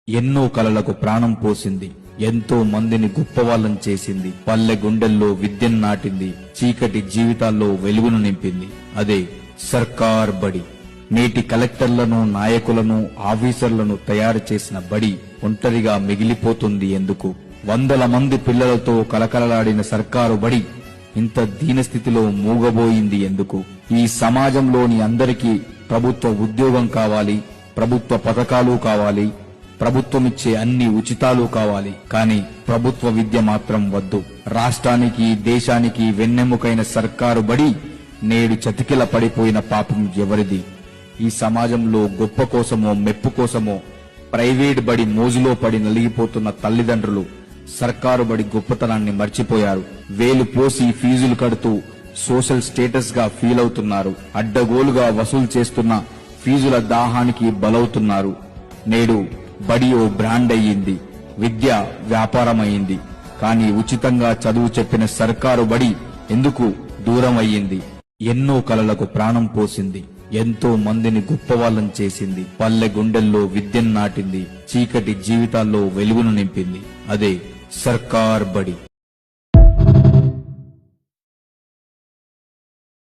ఎన్నో కలలకు ప్రాణం పోసింది, ఎంతో మందిని గొప్పవాళ్లను చేసింది, పల్లె గుండెల్లో విద్యను నాటింది, చీకటి జీవితాల్లో వెలుగును నింపింది. అదే సర్కార్ బడి. నేటి కలెక్టర్లను, నాయకులను, ఆఫీసర్లను తయారు చేసిన బడి ఒంటరిగా మిగిలిపోతుంది ఎందుకు? వందల మంది పిల్లలతో కలకలలాడిన సర్కారు బడి ఇంత దీనస్థితిలో మూగబోయింది ఎందుకు? ఈ సమాజంలోని అందరికీ ప్రభుత్వ ఉద్యోగం కావాలి, ప్రభుత్వ పథకాలు కావాలి, ప్రభుత్వమిచ్చే అన్ని ఉచితాలు కావాలి. కానీ ప్రభుత్వ విద్య మాత్రం వద్దు. రాష్ట్రానికి, దేశానికి వెన్నెముకైన సర్కారు బడి నేడు చతికిల పడిపోయిన పాపం ఎవరిది? ఈ సమాజంలో గొప్ప కోసమో మెప్పు కోసమో ప్రైవేట్ బడి మోజులో పడి నలిగిపోతున్న తల్లిదండ్రులు సర్కారు బడి గొప్పతనాన్ని మర్చిపోయారు. వేలు పోసి ఫీజులు కడుతూ సోషల్ స్టేటస్ గా ఫీల్ అవుతున్నారు. అడ్డగోలుగా వసూలు చేస్తున్న ఫీజుల దాహానికి బలవుతున్నారు. నేడు బడి ఓ బ్రాండ్ అయ్యింది, విద్య వ్యాపారమైంది. కానీ ఉచితంగా చదువు చెప్పిన సర్కారు బడి ఎందుకు దూరం అయ్యింది? ఎన్నో కలలకు ప్రాణం పోసింది, ఎంతో మందిని గొప్పవాళ్లను చేసింది, పల్లె గుండెల్లో విద్యను నాటింది, చీకటి జీవితాల్లో వెలుగును నింపింది. అదే సర్కార్ బడి.